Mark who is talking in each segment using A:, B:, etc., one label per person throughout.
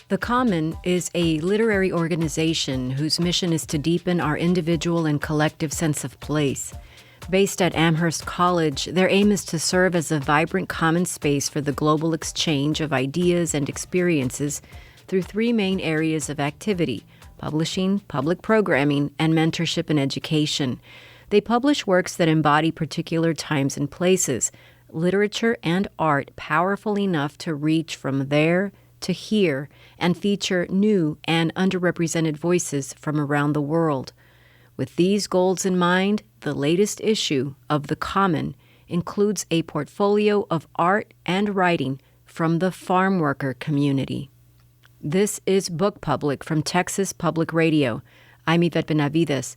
A: The Common is a literary organization whose mission is to deepen our individual and collective sense of place. Based at Amherst College, their aim is to serve as a vibrant common space for the global exchange of ideas and experiences through three main areas of activity: publishing, public programming, and mentorship and education. They publish works that embody particular times and places, literature and art powerful enough to reach from there to here and feature new and underrepresented voices from around the world. With these goals in mind, the latest issue of The Common includes a portfolio of art and writing from the farmworker community. This is Book Public from Texas Public Radio. I'm Yvette Benavides.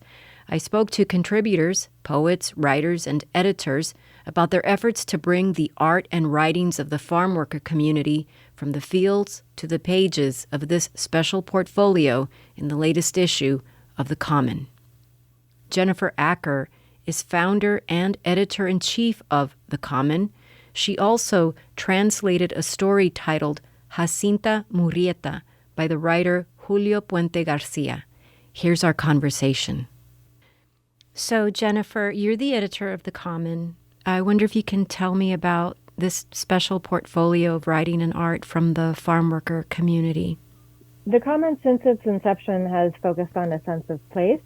A: I spoke to contributors, poets, writers, and editors about their efforts to bring the art and writings of the farmworker community from the fields to the pages of this special portfolio in the latest issue of The Common. Jennifer Acker is founder and editor-in-chief of The Common. She also translated a story titled Jacinta Murrieta by the writer Julio Puente Garcia. Here's our conversation. So, Jennifer, you're the editor of The Common. I wonder if you can tell me about this special portfolio of writing and art from the farmworker community.
B: The Common, since its inception, has focused on a sense of place.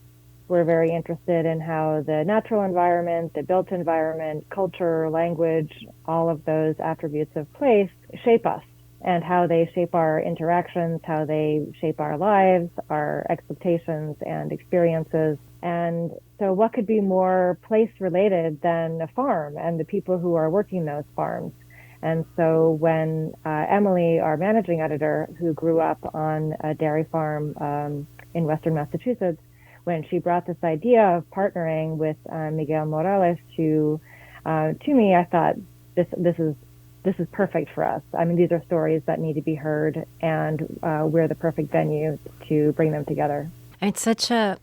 B: We're very interested in how the natural environment, the built environment, culture, language, all of those attributes of place shape us, and how they shape our interactions, how they shape our lives, our expectations and experiences. And so what could be more place-related than a farm and the people who are working those farms? And so when Emily, our managing editor, who grew up on a dairy farm in Western Massachusetts, when she brought this idea of partnering with Miguel Morales to me, I thought this is perfect for us. I mean, these are stories that need to be heard, and we're the perfect venue to bring them together.
A: It's such an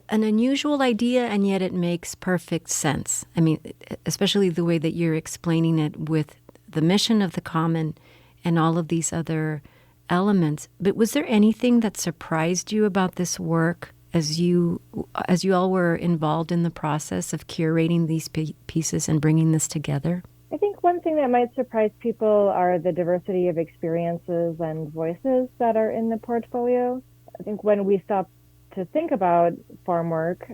A: unusual idea, and yet it makes perfect sense. I mean, especially the way that you're explaining it with the mission of The Common and all of these other elements. But was there anything that surprised you about this work as you all were involved in the process of curating these pieces and bringing this together?
B: I think one thing that might surprise people are the diversity of experiences and voices that are in the portfolio. I think when we stop to think about farm work,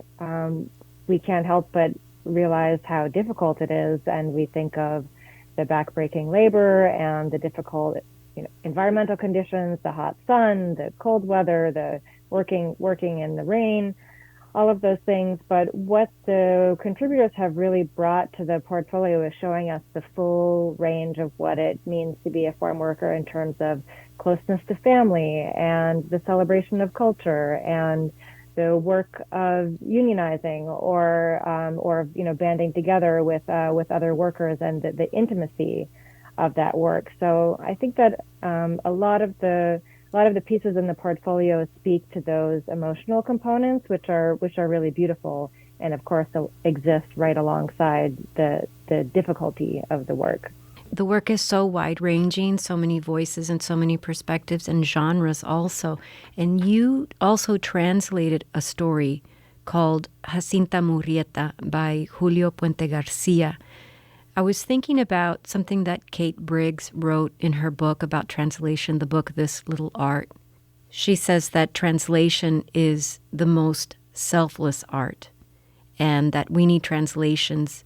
B: we can't help but realize how difficult it is, and we think of the backbreaking labor and the difficult, environmental conditions, the hot sun, the cold weather, the working in the rain, all of those things. But what the contributors have really brought to the portfolio is showing us the full range of what it means to be a farm worker in terms of closeness to family and the celebration of culture and the work of unionizing or banding together with other workers and the intimacy of that work. So I think that a lot of the pieces in the portfolio speak to those emotional components, which are really beautiful, and of course exist right alongside the difficulty of the work.
A: The work is so wide-ranging, so many voices and so many perspectives and genres also. And you also translated a story called Jacinta Murrieta by Julio Puente Garcia. I was thinking about something that Kate Briggs wrote in her book about translation, the book This Little Art. She says that translation is the most selfless art, and that we need translations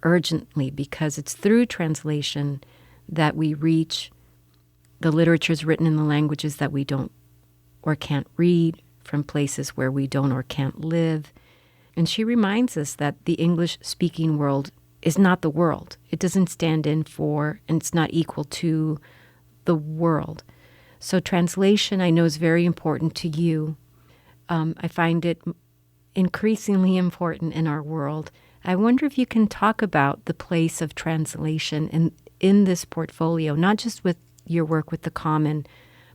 A: urgently because it's through translation that we reach the literatures written in the languages that we don't or can't read, from places where we don't or can't live. And she reminds us that the English-speaking world is not the world. It doesn't stand in for, and it's not equal to the world. So translation, I know, is very important to you. I find it increasingly important in our world. I wonder if you can talk about the place of translation in this portfolio, not just with your work with The Common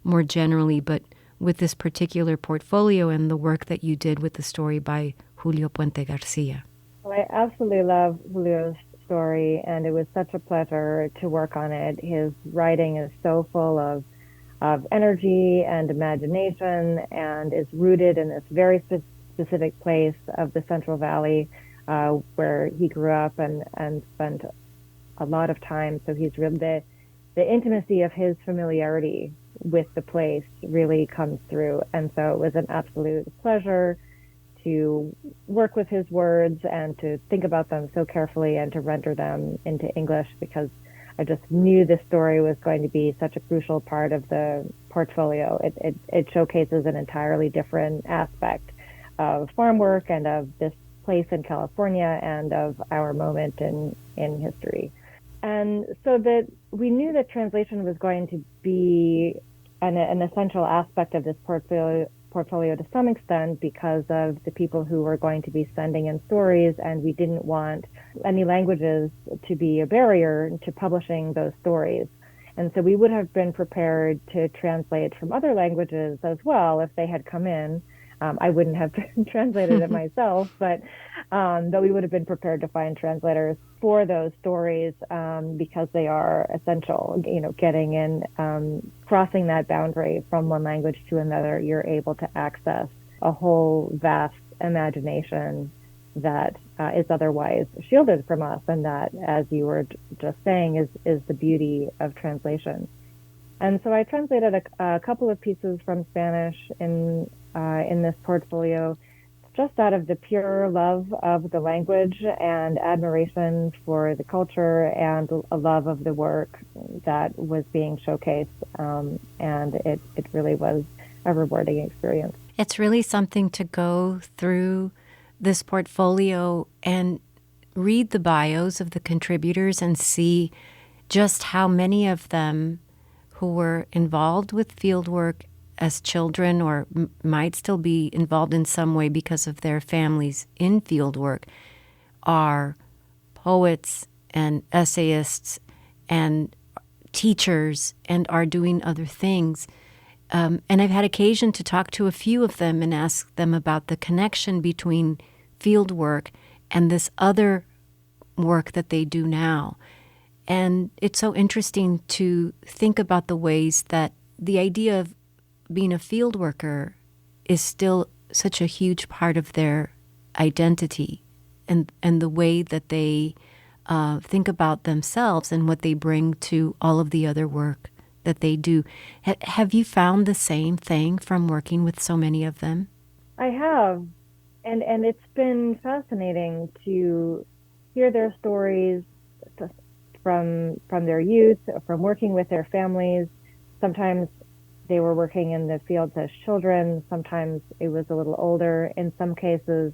A: more generally, but with this particular portfolio and the work that you did with the story by Julio Puente Garcia.
B: Well, I absolutely love Julio's story, and it was such a pleasure to work on it. His writing is so full of of energy and imagination, and is rooted in this very specific place of the Central Valley, where he grew up and spent a lot of time. So he's really the intimacy of his familiarity with the place really comes through. And so it was an absolute pleasure to work with his words and to think about them so carefully and to render them into English, because I just knew this story was going to be such a crucial part of the portfolio. It showcases an entirely different aspect of farm work and of this place in California and of our moment in history. And so that we knew that translation was going to be an essential aspect of this portfolio to some extent, because of the people who were going to be sending in stories, and we didn't want any languages to be a barrier to publishing those stories. And so we would have been prepared to translate from other languages as well if they had come in. I wouldn't have translated it myself, but we would have been prepared to find translators for those stories, because they are essential. Getting in, crossing that boundary from one language to another, you're able to access a whole vast imagination that is otherwise shielded from us, and that, as you were just saying, is the beauty of translation. And so I translated a couple of pieces from Spanish in this portfolio, just out of the pure love of the language and admiration for the culture and a love of the work that was being showcased. And it really was a rewarding experience.
A: It's really something to go through this portfolio and read the bios of the contributors and see just how many of them who were involved with fieldwork as children, or might still be involved in some way because of their families in fieldwork, are poets and essayists and teachers and are doing other things. And I've had occasion to talk to a few of them and ask them about the connection between fieldwork and this other work that they do now. And it's so interesting to think about the ways that the idea of being a field worker is still such a huge part of their identity, and the way that they think about themselves and what they bring to all of the other work that they do. Have you found the same thing from working with so many of them?
B: I have, and it's been fascinating to hear their stories from their youth, from working with their families. Sometimes they were working in the fields as children. Sometimes it was a little older. In some cases,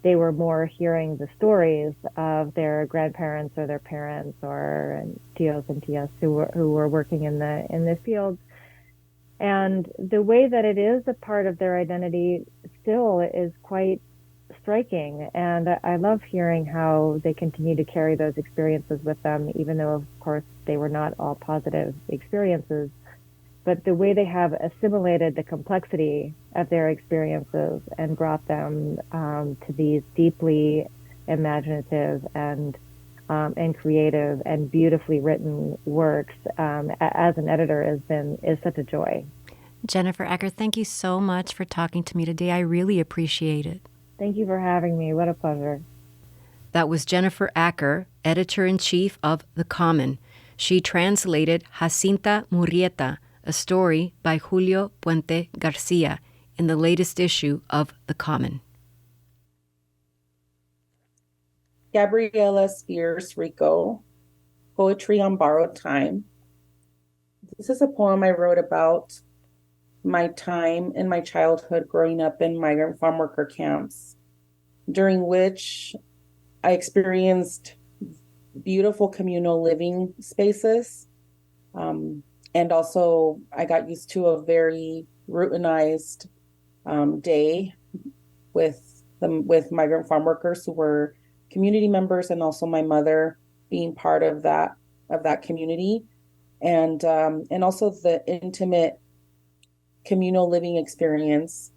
B: they were more hearing the stories of their grandparents or their parents or tios and tias who were working in the fields. And the way that it is a part of their identity still is quite striking. And I love hearing how they continue to carry those experiences with them, even though, of course, they were not all positive experiences. But the way they have assimilated the complexity of their experiences and brought them to these deeply imaginative and creative and beautifully written works, as an editor, is such a joy.
A: Jennifer Acker, thank you so much for talking to me today. I really appreciate it.
B: Thank you for having me. What a pleasure.
A: That was Jennifer Acker, editor-in-chief of The Common. She translated Jacinta Murrieta, a story by Julio Puente Garcia, in the latest issue of The Common.
C: Gabriela Spears Rico, Poetry on Borrowed Time. This is a poem I wrote about my time in my childhood growing up in migrant farm worker camps, during which I experienced beautiful communal living spaces. And also I got used to a very routinized day with migrant farm workers who were community members, and also my mother being part of that community, and also the intimate communal living experience,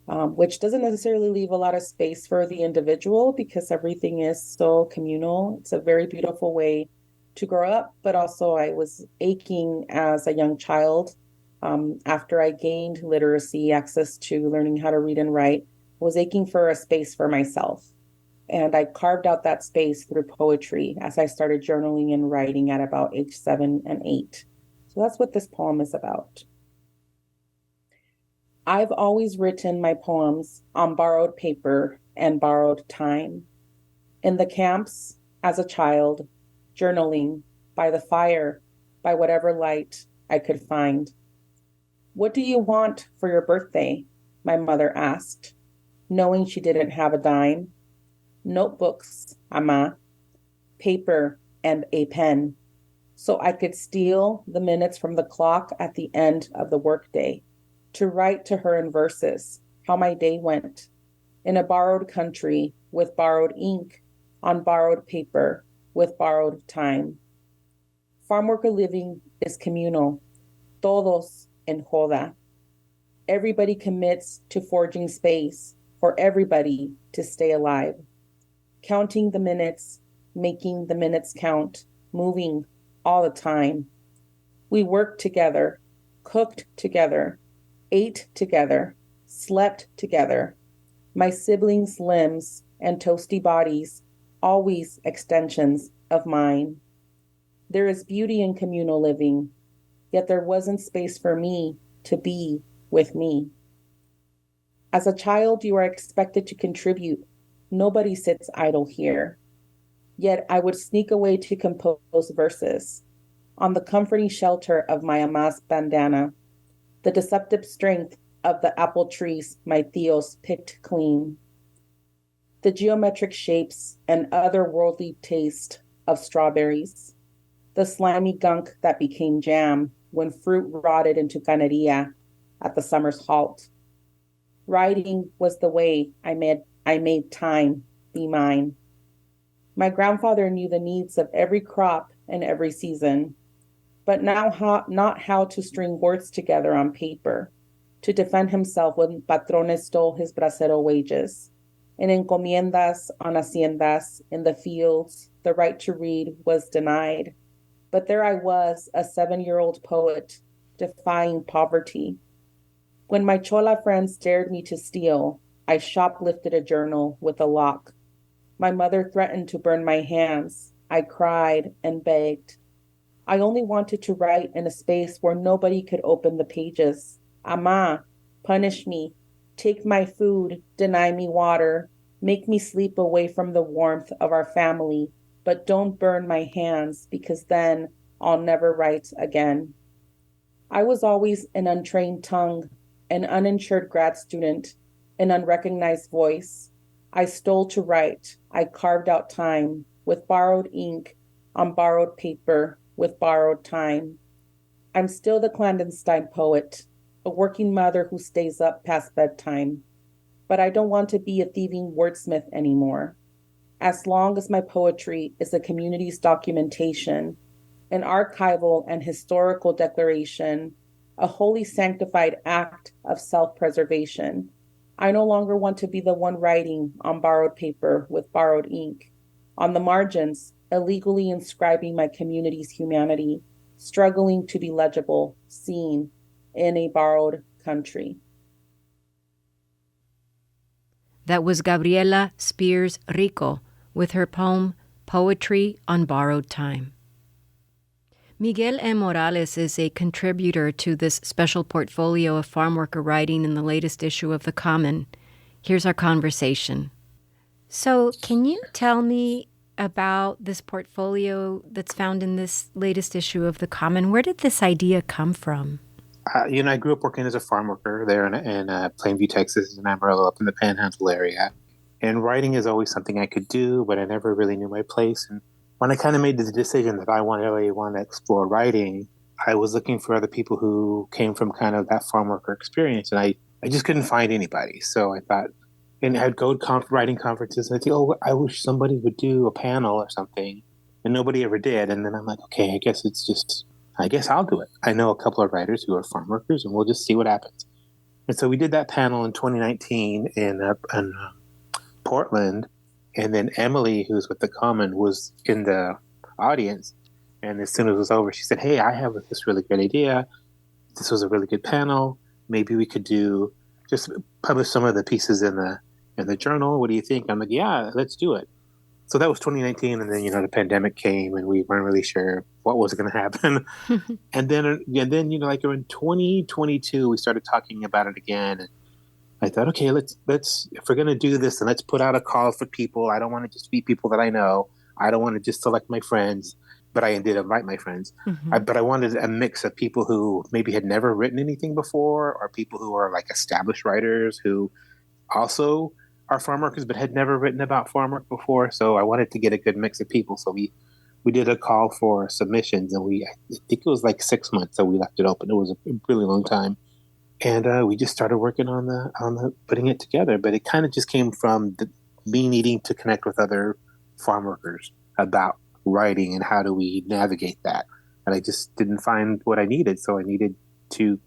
C: which doesn't necessarily leave a lot of space for the individual because everything is so communal. It's a very beautiful way to grow up, but also I was aching as a young child After I gained literacy, access to learning how to read and write, was aching for a space for myself. And I carved out that space through poetry as I started journaling and writing at about age 7 and 8. So that's what this poem is about. I've always written my poems on borrowed paper and borrowed time. In the camps, as a child, journaling, by the fire, by whatever light I could find. What do you want for your birthday? My mother asked, knowing she didn't have a dime. Notebooks, ama, paper, and a pen, so I could steal the minutes from the clock at the end of the workday to write to her in verses how my day went in a borrowed country with borrowed ink on borrowed paper with borrowed time. Farm worker living is communal, todos en joda. Everybody commits to forging space for everybody to stay alive. Counting the minutes, making the minutes count, moving all the time. We worked together, cooked together, ate together, slept together. My siblings' limbs and toasty bodies, always extensions of mine. There is beauty in communal living, yet there wasn't space for me to be with me. As a child, you are expected to contribute. Nobody sits idle here. Yet I would sneak away to compose verses on the comforting shelter of my ama's bandana, the deceptive strength of the apple trees my tios picked clean, the geometric shapes and otherworldly taste of strawberries, the slimy gunk that became jam when fruit rotted into caneria at the summer's halt. Writing was the way I made time be mine. My grandfather knew the needs of every crop and every season, but now not how to string words together on paper to defend himself when patrones stole his bracero wages. In encomiendas on haciendas, in the fields, the right to read was denied. But there I was, a 7-year-old poet, defying poverty. When my chola friends dared me to steal, I shoplifted a journal with a lock. My mother threatened to burn my hands. I cried and begged. I only wanted to write in a space where nobody could open the pages. Ama, punish me, take my food, deny me water, make me sleep away from the warmth of our family, but don't burn my hands because then I'll never write again. I was always an untrained tongue, an uninsured grad student, an unrecognized voice. I stole to write. I carved out time with borrowed ink on borrowed paper with borrowed time. I'm still the clandestine poet, a working mother who stays up past bedtime. But I don't want to be a thieving wordsmith anymore. As long as my poetry is a community's documentation, an archival and historical declaration, a wholly sanctified act of self-preservation, I no longer want to be the one writing on borrowed paper with borrowed ink, on the margins, illegally inscribing my community's humanity, struggling to be legible, seen in a borrowed country.
A: That was Gabriela Spears Rico with her poem, Poetry on Borrowed Time. Miguel M. Morales is a contributor to this special portfolio of farm worker writing in the latest issue of The Common. Here's our conversation. So, can you tell me about this portfolio that's found in this latest issue of The Common? Where did this idea come from?
D: I grew up working as a farm worker there in Plainview, Texas, in Amarillo, up in the Panhandle area. And writing is always something I could do, but I never really knew my place. And when I kind of made the decision that I really want to explore writing, I was looking for other people who came from kind of that farm worker experience, and I just couldn't find anybody. So I thought, and I'd go to writing conferences, and I'd think, oh, I wish somebody would do a panel or something, and nobody ever did. And then I'm like, okay, I guess I'll do it. I know a couple of writers who are farm workers, and we'll just see what happens. And so we did that panel in 2019 in Portland. And then Emily, who's with The Common, was in the audience. And as soon as it was over, she said, hey, I have this really great idea. this was a really good panel. Maybe we could just publish some of the pieces in the journal. What do you think? I'm like, yeah, let's do it. So that was 2019, and then the pandemic came, and we weren't really sure what was going to happen. and then like in 2022, we started talking about it again, and I thought, okay, let's if we're going to do this, then let's put out a call for people. I don't want to just be people that I know. I don't want to just select my friends, but I did invite my friends. But I wanted a mix of people who maybe had never written anything before, or people who are like established writers who also are farm workers but had never written about farm work before. So I wanted to get a good mix of people. So we did a call for submissions, and I think it was like 6 months that we left it open. It was a really long time. And we just started working on the putting it together. But it kind of just came from me needing to connect with other farm workers about writing and how do we navigate that. And I just didn't find what I needed, so I needed to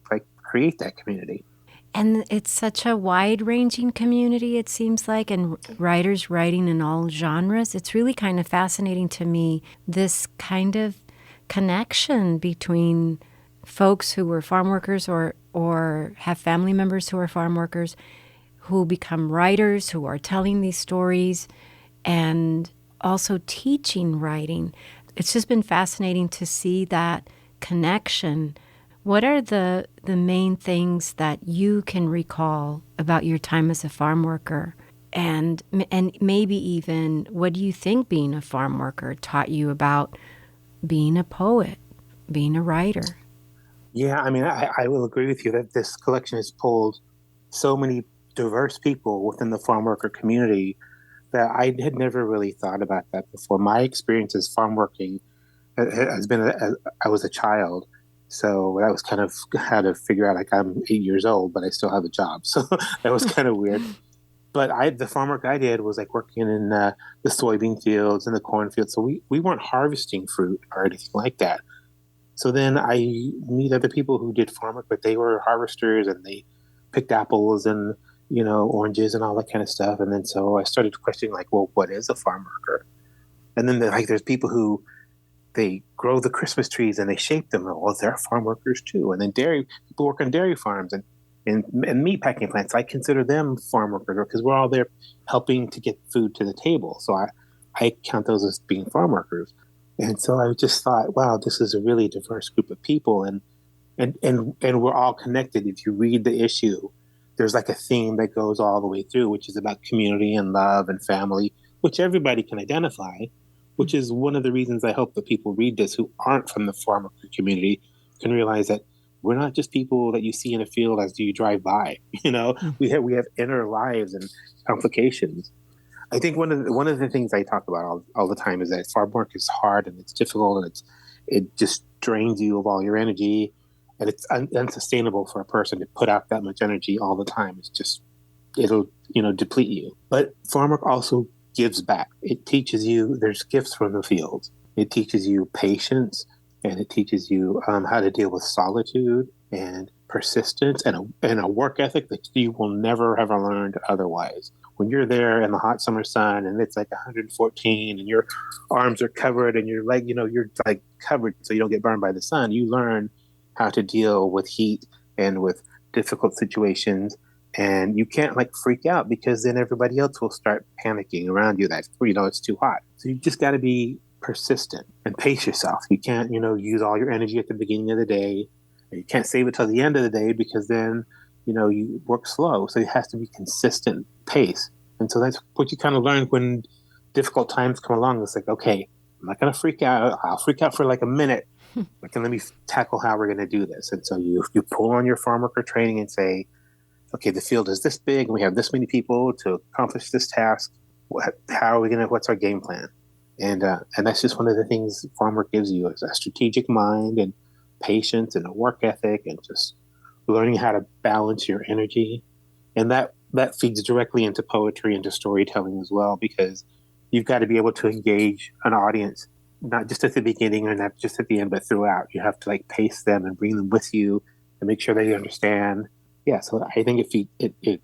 D: create that community.
A: And it's such a wide-ranging community, it seems like, and writers writing in all genres. It's really kind of fascinating to me, this kind of connection between folks who were farm workers or have family members who are farm workers, who become writers, who are telling these stories, and also teaching writing. It's just been fascinating to see that connection. What are the main things that you can recall about your time as a farm worker? And maybe even, what do you think being a farm worker taught you about being a poet, being a writer?
D: Yeah, I mean, I will agree with you that this collection has pulled so many diverse people within the farm worker community that I had never really thought about that before. My experience as farm working has been, I was a child. So that was kind of how to figure out, like, I'm 8 years old, but I still have a job. So that was kind of weird. But the farm work I did was like working in the soybean fields and the corn fields. So we weren't harvesting fruit or anything like that. So then I meet other people who did farm work, but they were harvesters and they picked apples and, oranges and all that kind of stuff. And then so I started questioning, like, well, what is a farm worker? And then there's people who they grow the Christmas trees and they shape them. Well, they're farm workers too. And then people work on dairy farms and meat packing plants. I consider them farm workers because we're all there helping to get food to the table. So I count those as being farm workers. And so I just thought, wow, this is a really diverse group of people, and we're all connected. If you read the issue, there's like a theme that goes all the way through, which is about community and love and family, which everybody can identify, which is one of the reasons I hope that people read this who aren't from the farm worker community can realize that we're not just people that you see in a field as you drive by. We have inner lives and complications. I think one of the things I talk about all the time is that farm work is hard and it's difficult and it just drains you of all your energy, and it's unsustainable for a person to put out that much energy all the time. It'll deplete you. But farm work also gives back. It teaches you there's gifts from the fields. It teaches you patience, and it teaches you how to deal with solitude and persistence and a work ethic that you will never have learned otherwise. When you're there in the hot summer sun and it's like 114 and your arms are covered and your leg, you're like covered so you don't get burned by the sun, you learn how to deal with heat and with difficult situations. And you can't like freak out because then everybody else will start panicking around you that, it's too hot. So you just got to be persistent and pace yourself. You can't, use all your energy at the beginning of the day. You can't save it till the end of the day because then, you work slow. So it has to be consistent pace. And so that's what you kind of learn when difficult times come along. It's like, okay, I'm not going to freak out. I'll freak out for like a minute. Like, let me tackle how we're going to do this. And so you pull on your farm worker training and say, okay, the field is this big and we have this many people to accomplish this task. How are we what's our game plan? And that's just one of the things farm work gives you is a strategic mind and patience and a work ethic and just learning how to balance your energy. And that feeds directly into poetry and to storytelling as well, because you've got to be able to engage an audience, not just at the beginning or not just at the end, but throughout. You have to like pace them and bring them with you and make sure they understand. Yeah, so I think it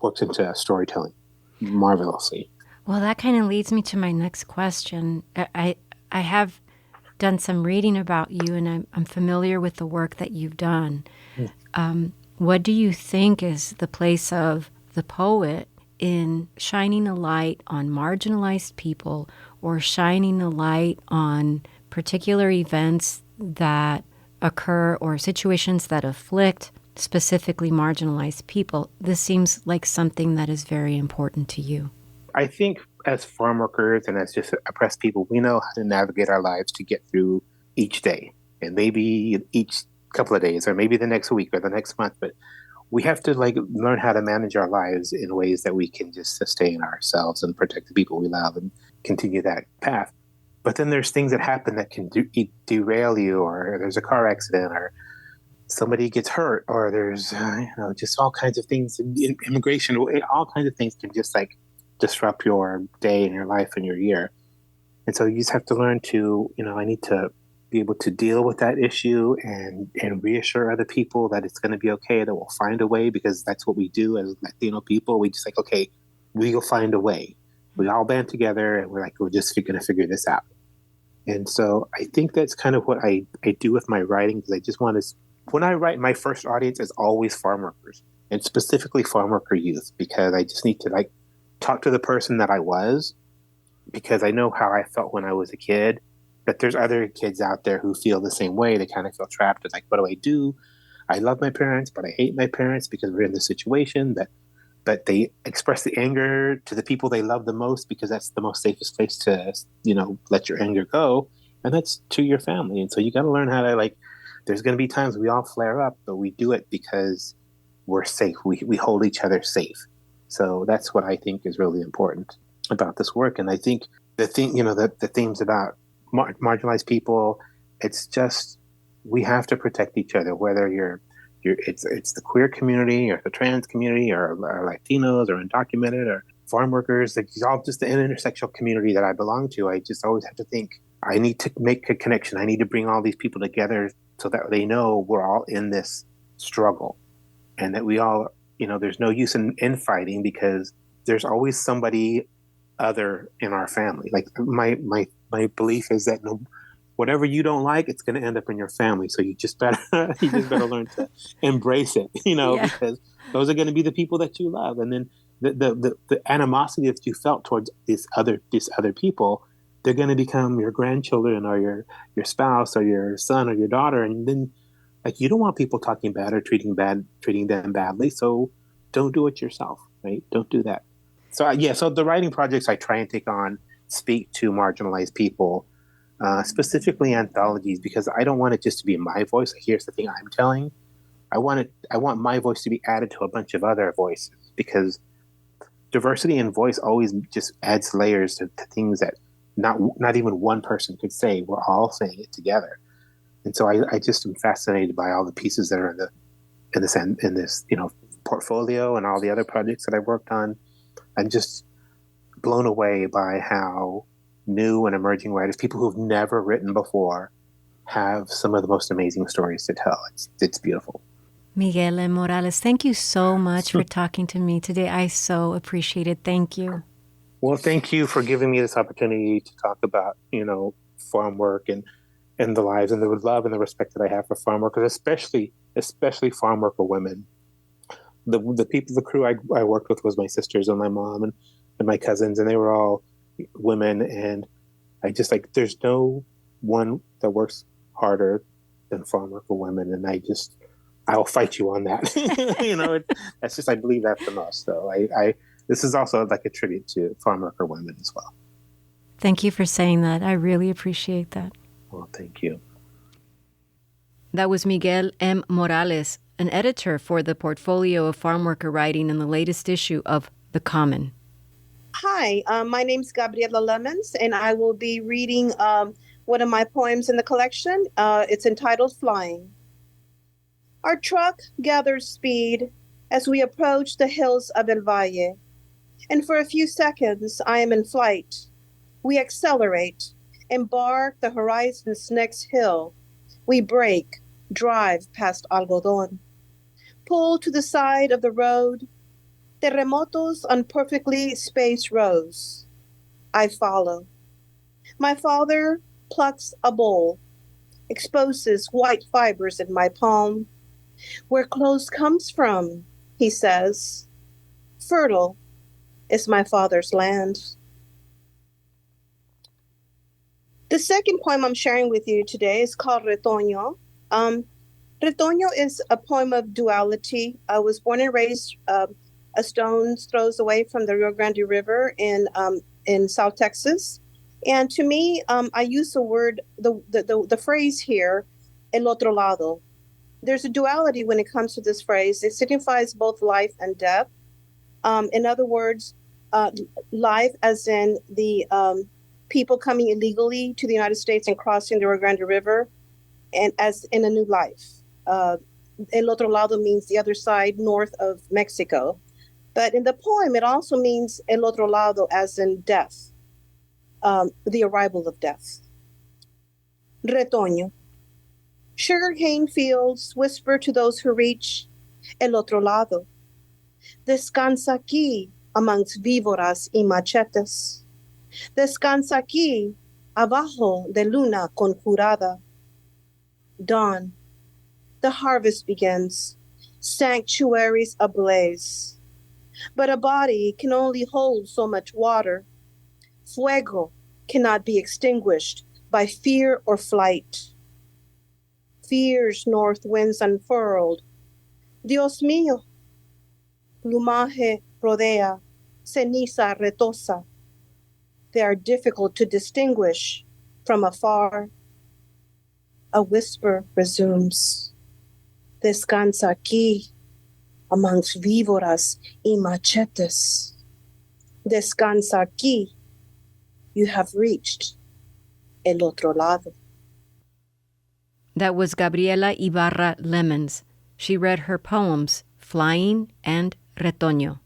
D: works into storytelling marvelously.
A: Well, that kind of leads me to my next question. I have done some reading about you, and I'm familiar with the work that you've done. What do you think is the place of the poet in shining a light on marginalized people or shining a light on particular events that occur or situations that afflict specifically marginalized people? This seems like something that is very important to you.
D: I think as farm workers and as just oppressed people, we know how to navigate our lives to get through each day and maybe each couple of days or maybe the next week or the next month. But we have to learn how to manage our lives in ways that we can just sustain ourselves and protect the people we love and continue that path. But then there's things that happen that can derail you, or there's a car accident, or somebody gets hurt, or there's just all kinds of things in immigration. All kinds of things can just disrupt your day and your life and your year. And so you just have to learn to, I need to be able to deal with that issue and reassure other people that it's going to be okay, that we'll find a way, because that's what we do as Latino people. We just okay, we'll find a way. We all band together and we're just going to figure this out. And so I think that's kind of what I do with my writing, because I just want to, when I write, my first audience is always farm workers, and specifically farm worker youth, because I just need to talk to the person that I was, because I know how I felt when I was a kid. But there's other kids out there who feel the same way. They kind of feel trapped. It's what do I do? I love my parents, but I hate my parents because we're in this situation. But they express the anger to the people they love the most, because that's the most safest place to, let your anger go. And that's to your family. And so you got to learn how to, there's going to be times we all flare up, but we do it because we're safe. We hold each other safe. So that's what I think is really important about this work. And I think the themes about marginalized people, it's just, we have to protect each other, whether it's the queer community or the trans community or Latinos or undocumented or farm workers. It's all just the intersectional community that I belong to. I just always have to think, I need to make a connection. I need to bring all these people together so that they know we're all in this struggle, and that we all, there's no use in fighting, because there's always somebody other in our family. My belief is that whatever you don't like, it's going to end up in your family. So you just better learn to embrace it, because those are going to be the people that you love. And then the animosity that you felt towards these other people, they're going to become your grandchildren or your spouse or your son or your daughter. And then you don't want people talking bad or treating them badly. So don't do it yourself, right? Don't do that. So so the writing projects I try and take on speak to marginalized people, specifically anthologies, because I don't want it just to be my voice. Here's the thing I'm telling. I want my voice to be added to a bunch of other voices, because diversity in voice always just adds layers to things that not even one person could say. We're all saying it together. And so I just am fascinated by all the pieces that are in this portfolio and all the other projects that I've worked on. I'm just blown away by how new and emerging writers, people who've never written before, have some of the most amazing stories to tell. It's beautiful.
A: Miguel M. Morales, thank you so much for talking to me today. I so appreciate it. Thank you.
D: Well, thank you for giving me this opportunity to talk about, farm work and the lives and the love and the respect that I have for farm workers, especially farm worker women. The crew I worked with was my sisters and my mom and my cousins, and they were all women. And I just there's no one that works harder than farm worker women. And I'll fight you on that. That's just, I believe that the most. So this is also a tribute to farm worker women as well.
A: Thank you for saying that. I really appreciate that.
D: Well, thank you.
A: That was Miguel M. Morales, an editor for the portfolio of farm worker writing in the latest issue of The Common.
E: Hi, my name's Gabriela Lemons, and I will be reading one of my poems in the collection. It's entitled Flying. Our truck gathers speed as we approach the hills of El Valle, and for a few seconds I am in flight. We accelerate, embark the horizon's next hill. We brake, drive past Algodón, pull to the side of the road. Terremotos on perfectly spaced rows. I follow. My father plucks a bowl, exposes white fibers in my palm. Where clothes comes from, he says. Fertile is my father's land. The second poem I'm sharing with you today is called Retoño. Retoño is a poem of duality. I was born and raised a stone's throws away from the Rio Grande River in South Texas. And to me, I use the word, the phrase here, el otro lado. There's a duality when it comes to this phrase. It signifies both life and death. In other words, life as in the people coming illegally to the United States and crossing the Rio Grande River, and as in a new life. El otro lado means the other side, north of Mexico. But in the poem, it also means el otro lado as in death, the arrival of death. Retoño. Sugarcane fields whisper to those who reach el otro lado. Descansa aquí amongst víboras y machetes. Descansa aquí abajo de luna conjurada. Dawn. The harvest begins. Sanctuaries ablaze. But a body can only hold so much water. Fuego cannot be extinguished by fear or flight. Fear's north winds unfurled. Dios mío. Plumaje rodea, ceniza retosa. They are difficult to distinguish from afar. A whisper resumes. Descansa aquí, amongst víboras y machetes. Descansa aquí. You have reached el otro lado.
A: That was Gabriela Ibarra Lemons. She read her poems, Flying and Retoño.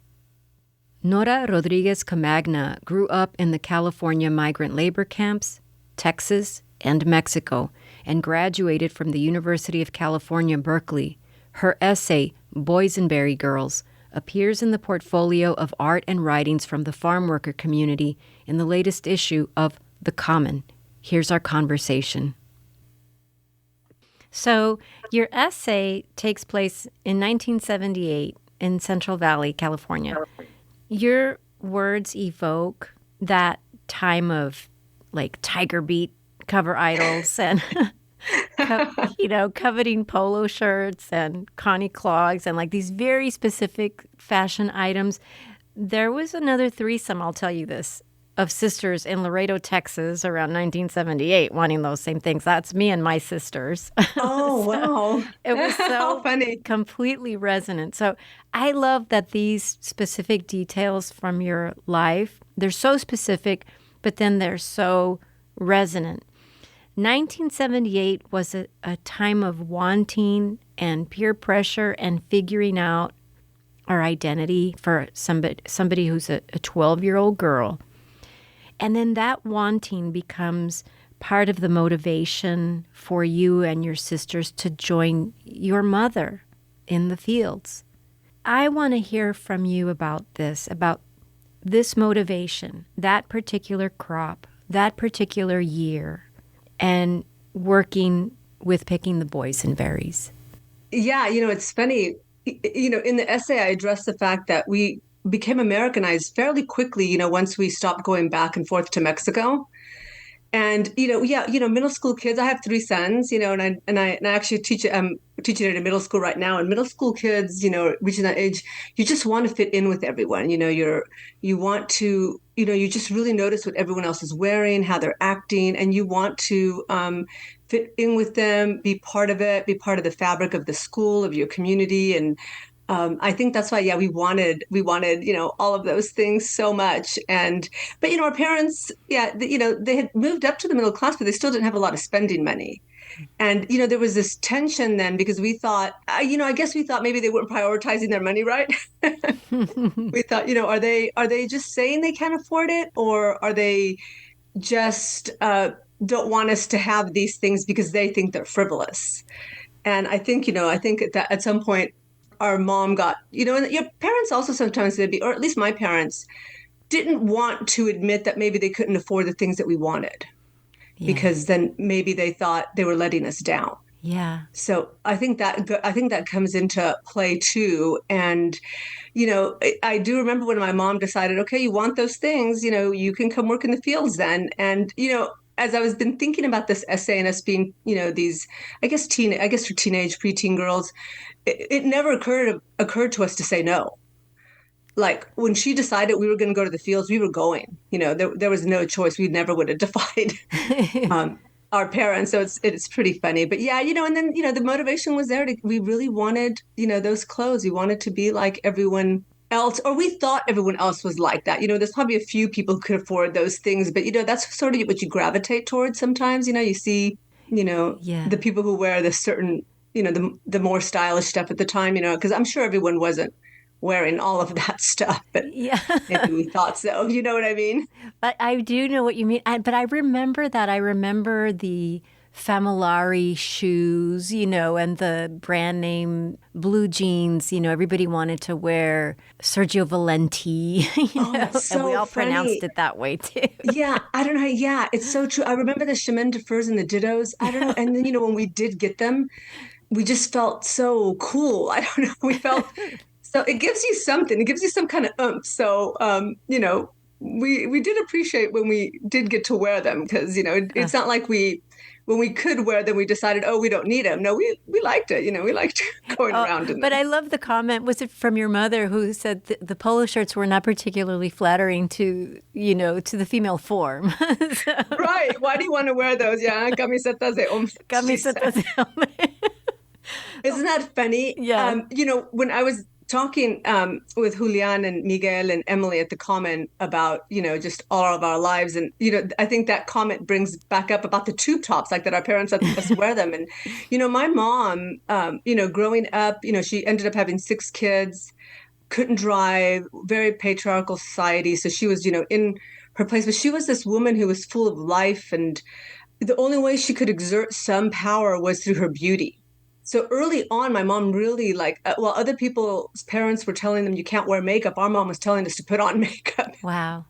A: Nora Rodriguez Camagna grew up in the California migrant labor camps, Texas, and Mexico, and graduated from the University of California, Berkeley. Her essay, Boysenberry Girls, appears in the portfolio of art and writings from the farm worker community in the latest issue of The Common. Here's our conversation. So, your essay takes place in 1978 in Central Valley, California. Your words evoke that time of, like, Tiger Beat cover idols and, coveting polo shirts and Connie clogs and, like, these very specific fashion items. There was another threesome, I'll tell you this, of sisters in Laredo, Texas around 1978 wanting those same things. That's me and my sisters.
F: Oh, wow.
A: It was so
F: funny.
A: Completely resonant. So I love that these specific details from your life, they're so specific, but then they're so resonant. 1978 was a time of wanting and peer pressure and figuring out our identity for somebody who's a 12-year-old girl. And then that wanting becomes part of the motivation for you and your sisters to join your mother in the fields. I want to hear from you about this motivation, that particular crop, that particular year, and working with picking the boysenberries.
F: Yeah, it's funny. In the essay, I addressed the fact that we became Americanized fairly quickly, once we stopped going back and forth to Mexico. And, middle school kids, I have 3 sons, and I actually I'm teaching at a middle school right now. And middle school kids, reaching that age, you just want to fit in with everyone. You want to, you just really notice what everyone else is wearing, how they're acting, and you want to fit in with them, be part of it, be part of the fabric of the school, of your community. And I think that's why, we wanted, all of those things so much. But our parents, they had moved up to the middle class, but they still didn't have a lot of spending money. And, there was this tension then because we thought, I guess we thought maybe they weren't prioritizing their money right. We thought, are they just saying they can't afford it, or are they just don't want us to have these things because they think they're frivolous? And I think that at some point, our mom got, and your parents also sometimes or at least my parents didn't want to admit that maybe they couldn't afford the things that we wanted.
A: Yeah.
F: because then maybe they thought they were letting us down.
A: Yeah.
F: So I think that comes into play too. And I do remember when my mom decided, okay, you want those things, you can come work in the fields then. And as I was been thinking about this essay and us being, these, I guess for teenage, preteen girls, it never occurred to us to say no. Like when she decided we were going to go to the fields, we were going. There was no choice. We never would have defied um, our parents. So it's pretty funny. But yeah, and then the motivation was there. We really wanted those clothes. We wanted to be like everyone else, or we thought everyone else was like that. There's probably a few people who could afford those things, but that's sort of what you gravitate towards sometimes. You see,
A: Yeah.
F: the people who wear the certain, the more stylish stuff at the time. Because I'm sure everyone wasn't wearing all of that stuff, but
A: Yeah.
F: maybe we thought so. You know what I mean?
A: But I do know what you mean. But I remember that. I remember the Familari shoes, and the brand name blue jeans. Everybody wanted to wear Sergio Valenti,
F: That's
A: and we
F: so
A: all
F: funny.
A: pronounced it that way too.
F: Yeah, I don't know. Yeah, it's so true. I remember the chemin de fers and the dittos. I don't know. And then, when we did get them, we just felt so cool. I don't know. We felt so it gives you something. It gives you some kind of oomph. So, we did appreciate when we did get to wear them because, it's not like when we could wear them, we decided, oh, we don't need them. No, we liked it. We liked going around in them.
A: But I love the comment. Was it from your mother who said the polo shirts were not particularly flattering to the female form? So.
F: Right. Why do you want to wear those? Yeah, camisetas de hombres.
A: Camisetas de hombre.
F: Isn't that funny?
A: Yeah.
F: When I was talking with Julian and Miguel and Emily at the Common about, just all of our lives. And, I think that comment brings back up about the tube tops, like that our parents let us wear them. And, my mom, growing up, she ended up having 6 kids, couldn't drive, very patriarchal society. So she was, in her place, but she was this woman who was full of life. And the only way she could exert some power was through her beauty. So early on, my mom really while other people's parents were telling them you can't wear makeup, our mom was telling us to put on makeup.
A: Wow.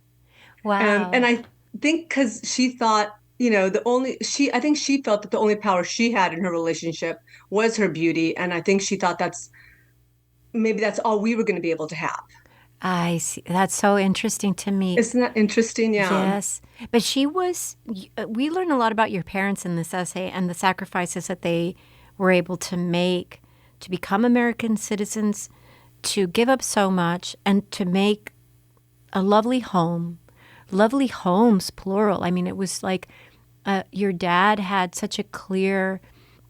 A: Wow.
F: And I think because she thought, I think she felt that the only power she had in her relationship was her beauty. And I think she thought maybe that's all we were going to be able to have.
A: I see. That's so interesting to me.
F: Isn't that interesting? Yeah.
A: Yes. But we learn a lot about your parents in this essay and the sacrifices that they were able to make to become American citizens, to give up so much, and to make a lovely lovely homes, plural. I mean, it was like your dad had such a clear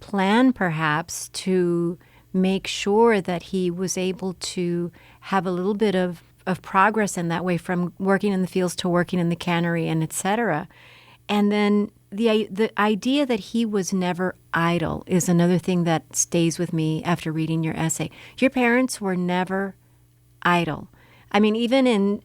A: plan, perhaps, to make sure that he was able to have a little bit of progress in that way, from working in the fields to working in the cannery and et cetera. And then the idea that he was never idle is another thing that stays with me after reading your essay. Your parents were never idle. I mean, even in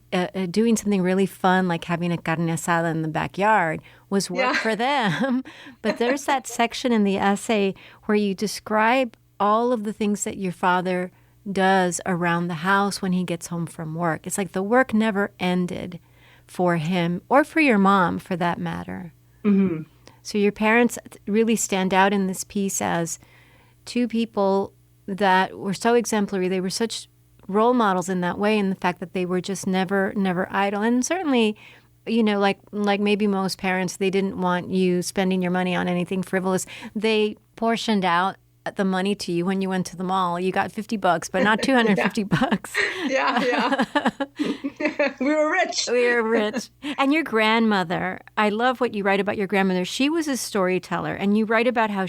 A: doing something really fun like having a carne asada in the backyard was work for them. But there's that section in the essay where you describe all of the things that your father does around the house when he gets home from work. It's like the work never ended for him, or for your mom, for that matter.
F: Mm-hmm.
A: So your parents really stand out in this piece as 2 people that were so exemplary. They were such role models in that way, in the fact that they were just never idle. And certainly, like maybe most parents, they didn't want you spending your money on anything frivolous. They portioned out the money to you when you went to the mall. You got $50, but not $250.
F: Yeah. We were rich.
A: We were rich. And your grandmother, I love what you write about your grandmother. She was a storyteller, and you write about how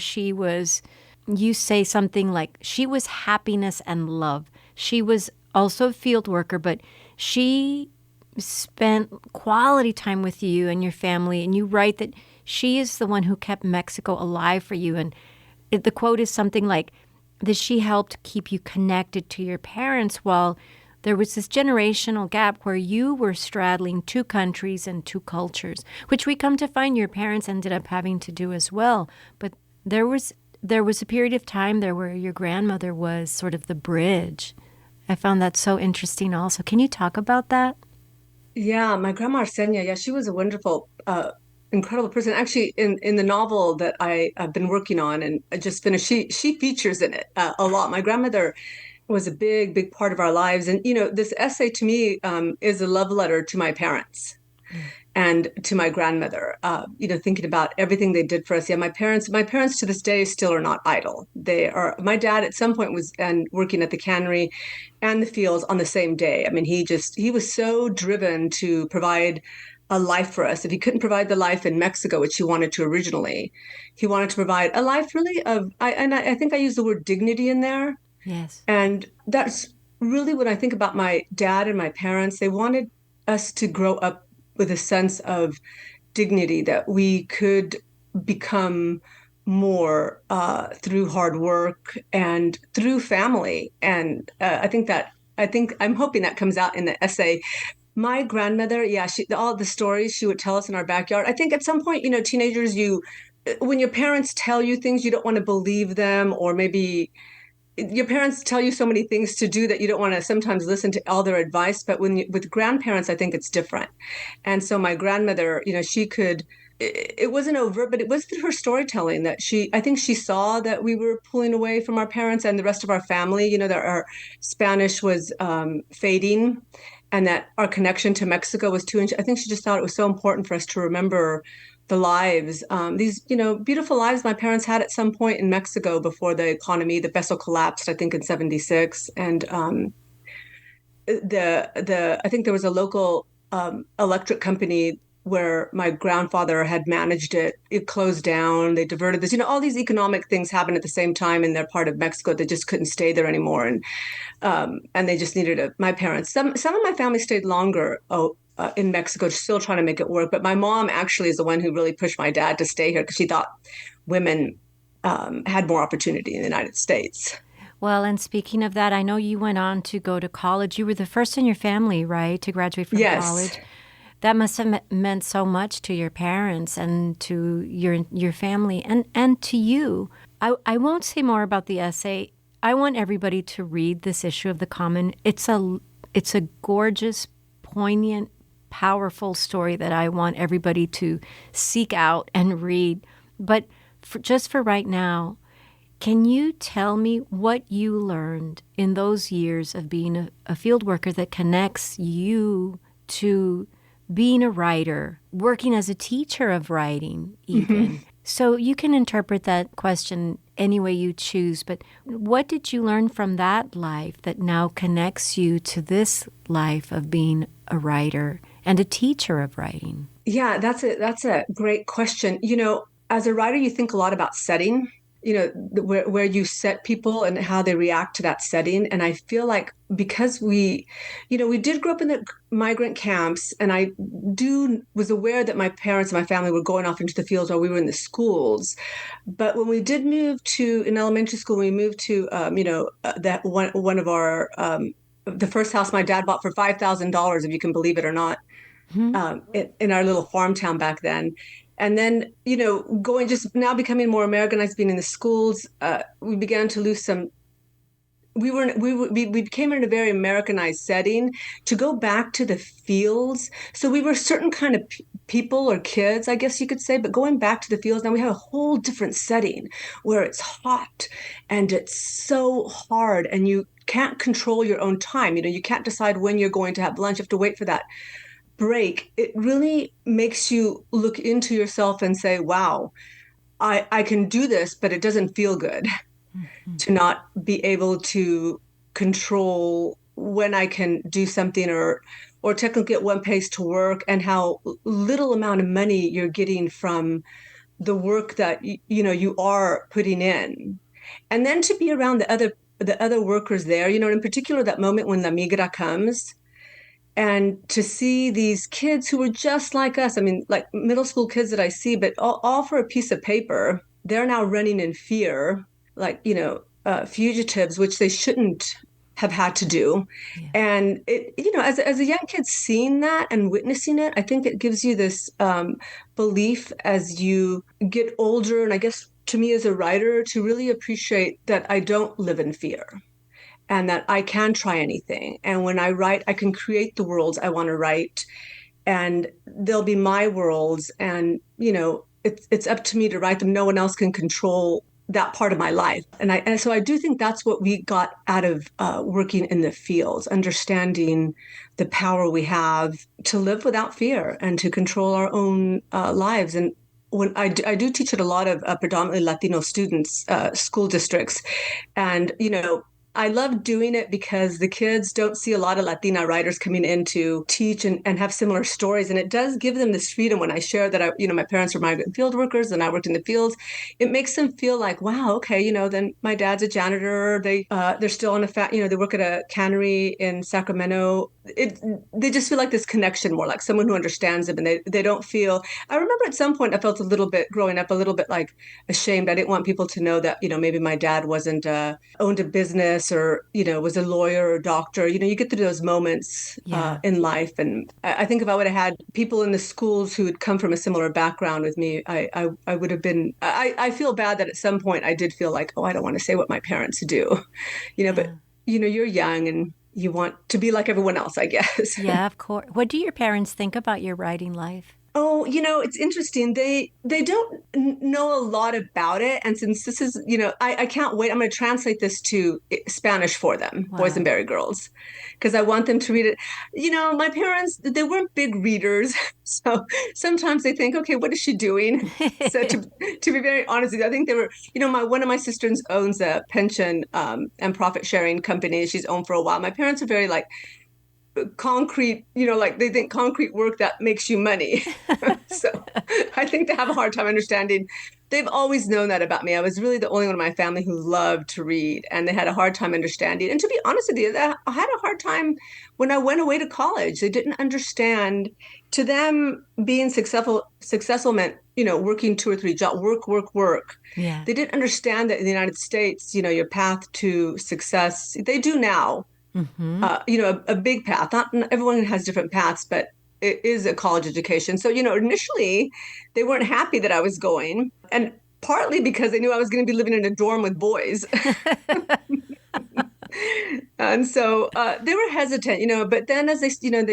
A: you say something like, she was happiness and love. She was also a field worker, but she spent quality time with you and your family. And you write that she is the one who kept Mexico alive for you. And the quote is something like that she helped keep you connected to your parents while there was this generational gap where you were straddling 2 countries and 2 cultures, which we come to find your parents ended up having to do as well. But there was a period of time there where your grandmother was sort of the bridge. I found that so interesting also. Can you talk about that?
F: Yeah, my grandma Arsenia, she was a wonderful incredible person. Actually, in the novel that I've been working on and I just finished, she features in it a lot. My grandmother was a big part of our lives, and this essay to me is a love letter to my parents and to my grandmother. Thinking about everything they did for us. Yeah, my parents to this day still are not idle. They are. My dad at some point was and working at the cannery and the fields on the same day. I mean, he was so driven to provide a life for us. If he couldn't provide the life in Mexico, which he wanted to originally, he wanted to provide a life really I think I used the word dignity in there.
A: Yes.
F: And that's really when I think about my dad and my parents. They wanted us to grow up with a sense of dignity, that we could become more through hard work and through family. And I'm hoping that comes out in the essay. My grandmother, yeah, all the stories she would tell us in our backyard. I think at some point, teenagers, when your parents tell you things, you don't want to believe them, or maybe your parents tell you so many things to do that you don't want to sometimes listen to all their advice. But with grandparents, I think it's different. And so my grandmother, it wasn't overt, but it was through her storytelling that I think she saw that we were pulling away from our parents and the rest of our family, that our Spanish was fading and that our connection to Mexico was too. I think she just thought it was so important for us to remember the lives, these, beautiful lives my parents had at some point in Mexico before the peso collapsed, I think in 76. And I think there was a local electric company where my grandfather had managed it. It closed down. They diverted this. All these economic things happened at the same time in their part of Mexico. They just couldn't stay there anymore, and they just needed my parents. Some of my family stayed longer. In Mexico, still trying to make it work. But my mom actually is the one who really pushed my dad to stay here because she thought women had more opportunity in the United States.
A: Well, and speaking of that, I know you went on to go to college. You were the first in your family, right, to graduate from
F: Yes.
A: college? That must have meant so much to your parents and to your family and to you. I won't say more about the essay. I want everybody to read this issue of The Common. It's a gorgeous, poignant, powerful story that I want everybody to seek out and read. But just for right now, can you tell me what you learned in those years of being a field worker that connects you to being a writer, working as a teacher of writing even? Mm-hmm. So you can interpret that question any way you choose, but what did you learn from that life that now connects you to this life of being a writer and a teacher of writing?
F: Yeah, that's a great question. As a writer, you think a lot about setting, where you set people and how they react to that setting. And I feel like because we did grow up in the migrant camps, and I was aware that my parents and my family were going off into the fields while we were in the schools. But when we did move in elementary school, we moved to, that one of our, the first house my dad bought for $5,000, if you can believe it or not, in our little farm town back then. And then, going just now becoming more Americanized, being in the schools, we began to lose some. We became in a very Americanized setting to go back to the fields. So we were a certain kind of people or kids, I guess you could say, but going back to the fields, now we have a whole different setting where it's hot and it's so hard and you can't control your own time. You can't decide when you're going to have lunch. You have to wait for that break. It really makes you look into yourself and say, wow, I can do this, but it doesn't feel good to not be able to control when I can do something or technically at one pace to work, and how little amount of money you're getting from the work that you are putting in. And then to be around the other workers there, in particular that moment when the migra comes, and to see these kids who were just like us, I mean, like middle school kids that I see, but all for a piece of paper, they're now running in fear, like, fugitives, which they shouldn't have had to do. Yeah. And it, as a young kid seeing that and witnessing it, I think it gives you this belief as you get older. And I guess to me as a writer, to really appreciate that I don't live in fear, and that I can try anything. And when I write, I can create the worlds I want to write. and they'll be my worlds. And, it's up to me to write them. No one else can control that part of my life. And so I do think that's what we got out of working in the fields, understanding the power we have to live without fear and to control our own lives. And when I do teach at a lot of predominantly Latino students, school districts, and I love doing it because the kids don't see a lot of Latina writers coming in to teach and have similar stories. And it does give them this freedom when I share that my parents were migrant field workers and I worked in the fields. It makes them feel like, wow, okay, then my dad's a janitor. They're still on they work at a cannery in Sacramento. They just feel like this connection, more like someone who understands them, and they don't feel. I remember at some point I felt a little bit growing up, a little bit like ashamed. I didn't want people to know that maybe my dad wasn't owned a business or was a lawyer or doctor. You get through those moments in life, and I think if I would have had people in the schools who had come from a similar background with me, I would have been. I feel bad that at some point I did feel like, oh, I don't want to say what my parents do, but you're young and you want to be like everyone else, I guess.
A: Yeah, of course. What do your parents think about your writing life?
F: Oh, it's interesting. They don't know a lot about it. And since this is, I can't wait. I'm going to translate this to Spanish for them,
A: Wow.
F: Boysenberry Girls, because I want them to read it. My parents, they weren't big readers. So sometimes they think, okay, what is she doing? So to be very honest with you, I think they were, one of my sisters owns a pension and profit sharing company. She's owned for a while. My parents are very like, concrete, like they think concrete work that makes you money. So I think they have a hard time understanding. They've always known that about me. I was really the only one in my family who loved to read, and they had a hard time understanding. And to be honest with you, I had a hard time when I went away to college. They didn't understand. To them, being successful meant, working 2 or 3 jobs, work.
A: Yeah.
F: They didn't understand that in the United States, your path to success, they do now.
A: Mm-hmm.
F: A big path. Not everyone has different paths, but it is a college education. So, initially they weren't happy that I was going, and partly because they knew I was going to be living in a dorm with boys. And so they were hesitant, but then as they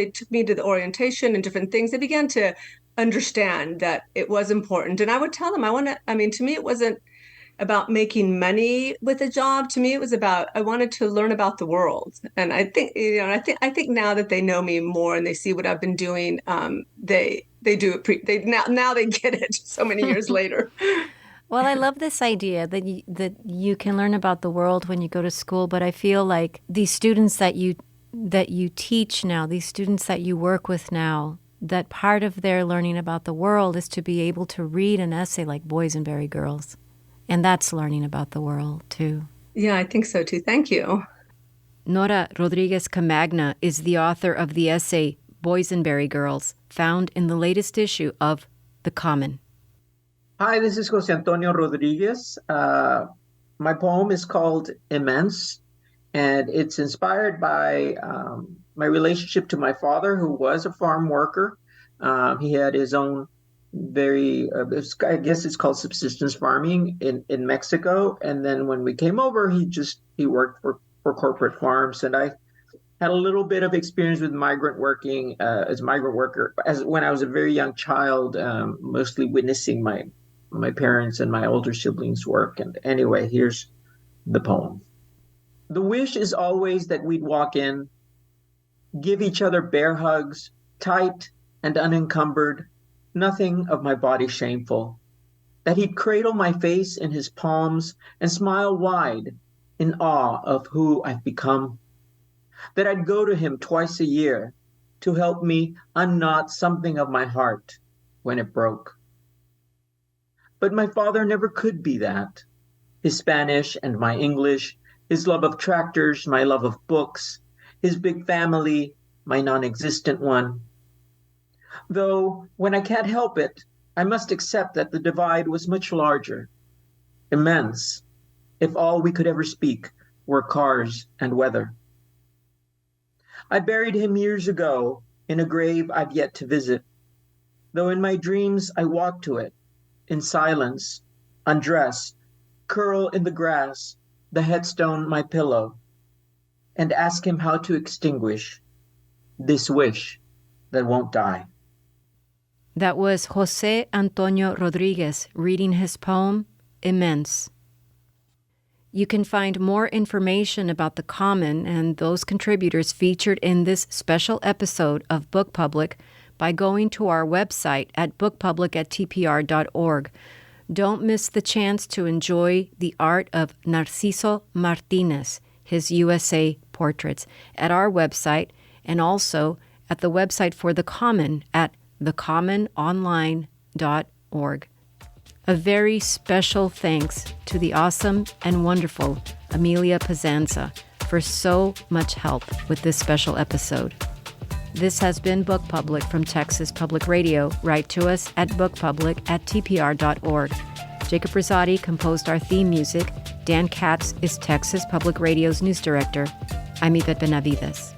F: took me to the orientation and different things, they began to understand that it was important. And I would tell them, to me, it wasn't about making money with a job. To me, it was about, I wanted to learn about the world. And I think, I think now that they know me more and they see what I've been doing, they do it. Now they get it so many years later.
A: Well, I love this idea that you can learn about the world when you go to school. But I feel like these students that you teach now, these students that you work with now, that part of their learning about the world is to be able to read an essay like Boysenberry Girls. And that's learning about the world, too.
F: Yeah, I think so, too. Thank you.
A: Nora Rodriguez Camagna is the author of the essay Boysenberry Girls, found in the latest issue of The Common.
G: Hi, this is Jose Antonio Rodriguez. My poem is called Immense, and it's inspired by my relationship to my father, who was a farm worker. He had his own I guess it's called subsistence farming in Mexico. And then when we came over, he worked for corporate farms. And I had a little bit of experience with migrant working as a migrant worker when I was a very young child, mostly witnessing my parents and my older siblings work. And anyway, here's the poem. The wish is always that we'd walk in, give each other bear hugs, tight and unencumbered, nothing of my body shameful, that he'd cradle my face in his palms and smile wide in awe of who I've become, that I'd go to him twice a year to help me unknot something of my heart when it broke. But my father never could be that. His Spanish and my English, his love of tractors, my love of books, his big family, my non-existent one. Though, when I can't help it, I must accept that the divide was much larger, immense, if all we could ever speak were cars and weather. I buried him years ago in a grave I've yet to visit, though in my dreams I walk to it, in silence, undress, curl in the grass, the headstone my pillow, and ask him how to extinguish this wish that won't die.
A: That was Jose Antonio Rodriguez reading his poem, Immense. You can find more information about the Common and those contributors featured in this special episode of Book Public by going to our website at bookpublic@tpr.org. Don't miss the chance to enjoy the art of Narciso Martinez, his USA portraits, at our website and also at the website for The Common at thecommononline.org. A very special thanks to the awesome and wonderful Amelia Pazanza for so much help with this special episode. This has been Book Public from Texas Public Radio. Write to us at bookpublic@tpr.org. Jacob Rosati composed our theme music. Dan Katz is Texas Public Radio's news director. I'm Yvette Benavides.